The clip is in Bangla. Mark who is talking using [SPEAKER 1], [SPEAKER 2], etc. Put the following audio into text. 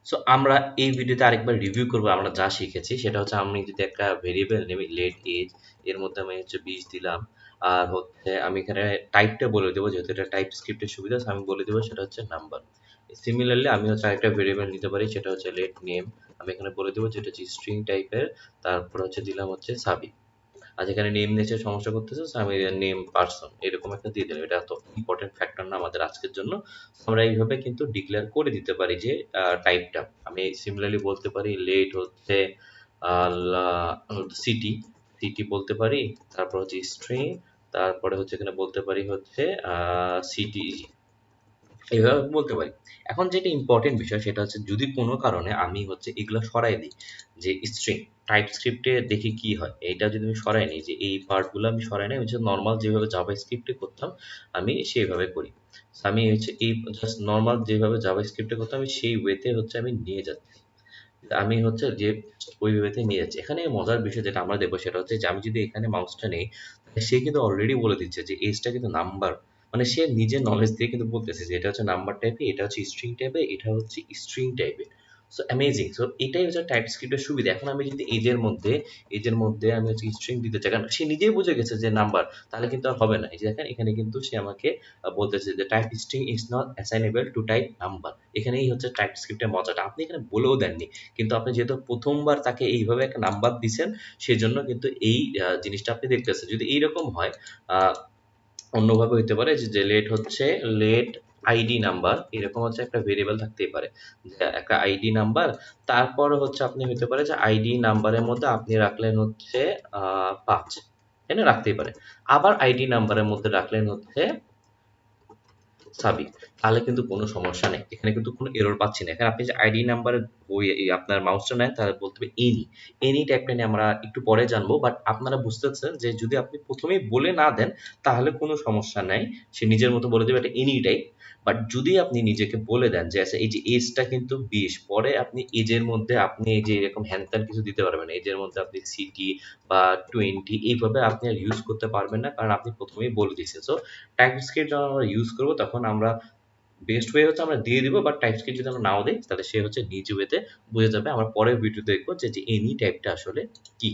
[SPEAKER 1] সো আমরা এই ভিডিওতে আরেকবার রিভিউ করবো আমরা যা শিখেছি। সেটা হচ্ছে আমি যদি একটা ভেরিয়েবল নেই লেট এজ, এর মধ্যে আমি হচ্ছে 20 দিলাম, আর হচ্ছে আমি এখানে টাইপটা বলে দেবো, যেহেতু এটা টাইপ স্ক্রিপ্টের সুবিধা আছে আমি বলে দেবো সেটা হচ্ছে নাম্বার। সিমিলারলি আমি হচ্ছে আরেকটা ভেরিয়েবল নিতে পারি, সেটা হচ্ছে লেট নেম, আমি এখানে বলে দেবো যেটা হচ্ছে স্ট্রিং টাইপের, তারপর হচ্ছে দিলাম হচ্ছে সাবি। আর যেখানে নেম নিচে সমস্যা করতেছে আমি নেম পারসন এরকম একটা দিয়ে দিলাম। এটা এত ইম্পর্টেন্ট ফ্যাক্টর না আমাদের আজকের জন্য। আমরা এইভাবে কিন্তু ডিক্লেয়ার করে দিতে পারি যে টাইপটা। আমি সিমিলারলি বলতে পারি লেট হচ্ছে সিটি, সিটি বলতে পারি, তারপর হচ্ছে স্ট্রিং, তারপরে হচ্ছে এখানে বলতে পারি হচ্ছে সিটি, এইভাবে বলতে পারি। এখন যেটা ইম্পর্টেন্ট বিষয় সেটা হচ্ছে যদি কোনো কারণে আমি হচ্ছে এগুলো সরাই দিই, যে স্ট্রিং টাইপস্ক্রিপ্টে দেখি কি হয়, এইটা যদি আমি সরাই নিই, যে এই পার্টগুলো আমি সরাই নিই, আমি হচ্ছে নর্মাল যেভাবে জাভাস্ক্রিপ্টে করতাম আমি সেইভাবে করি। So আমি হচ্ছে এই জাস্ট নর্মাল যেভাবে জাভাস্ক্রিপ্টে করতাম আমি সেই ওয়েতে হচ্ছে আমি নিয়ে যাচ্ছি। আমি হচ্ছে যে ওই ওয়েতে নিয়ে যাচ্ছি। এখানে মজার বিষয় যেটা আমরা দেখবো সেটা হচ্ছে যে আমি যদি এখানে মাউসটা নেই, সে কিন্তু অলরেডি বলে দিচ্ছে যে এজটা কিন্তু নাম্বার, মানে সে নিজের নলেজ দিয়ে কিন্তু বলতেছে যে এটা হচ্ছে নাম্বার টাইপের, এটা হচ্ছে স্ট্রিং টাইপের, এটা হচ্ছে স্ট্রিং টাইপের। So amazing. সো এটাই হচ্ছে টাইপস্ক্রিপ্টের সুবিধা। এখন আমি যদি এজের মধ্যে আমি হচ্ছে স্ট্রিং দিতে চাই, কারণ সে নিজেই বুঝে গেছে যে নাম্বার, তাহলে কিন্তু আর হবে না। এই যে দেখেন এখানে কিন্তু সে আমাকে বলতেছে যে type string is not assignable to type number. এখানেই হচ্ছে টাইপস্ক্রিপ্টের মজাটা। আপনি এখানে বলেও দেননি, কিন্তু আপনি যেহেতু প্রথমবার তাকে এইভাবে একটা নাম্বার দিছেন, সেজন্য কিন্তু এই জিনিসটা আপনি দেখতেছেন। যদি এইরকম হয় আহ, অন্যভাবে হইতে পারে যে লেট হচ্ছে লেট আইডি নাম্বার, এরকম হচ্ছে একটা ভেরিয়েবল থাকতেই পারে, যে একটা আইডি নাম্বার, তারপর হচ্ছে আপনি হইতে পারে যে আইডি নাম্বারের মধ্যে আপনি রাখলেন হচ্ছে 5, এখানে রাখতেই পারে। আবার আইডি নাম্বারের মধ্যে রাখলেন হচ্ছে সাবিক, তাহলে কিন্তু কোনো সমস্যা নেই, এখানে কিন্তু কোনো এরর পাচ্ছি না। এখানে আপনি যে আইডি নাম্বারে ওই আপনার মাউসটা নেন তাহলে বলতে হবে এনি টাইপটা নিয়ে আমরা একটু পরে জানবো, বাট আপনারা বুঝতেছেন যে যদি আপনি প্রথমেই বলে না দেন তাহলে কোনো সমস্যা নাই, সে নিজের মতো বলে দেবে এটা এনি টাইপ। বাট যদি আপনি নিজেকে বলে দেন যে আচ্ছা এই যে এজটা কিন্তু 20, পরে আপনি এজের মধ্যে আপনি এই যে এরকম হ্যান ত্যান কিছু দিতে পারবেন না। এজের মধ্যে আপনি সিটি বা 20 এইভাবে আপনি আর ইউজ করতে পারবেন না, কারণ আপনি প্রথমেই বলে দিয়েছেন। সো টাইপস্ক্রিপ্ট যখন আমরা ইউজ করবো তখন আমরা বেস্ট ওয়ে হচ্ছে আমরা দিয়ে দিব, বাট টাইপস্ক্রিপ্ট যদি আমরা নাও দিই তাহলে সে হচ্ছে নিজ ওয়েতে বুঝে যাবে। আমরা পরের ভিডিও দেখবো যে এনি টাইপটা আসলে কি।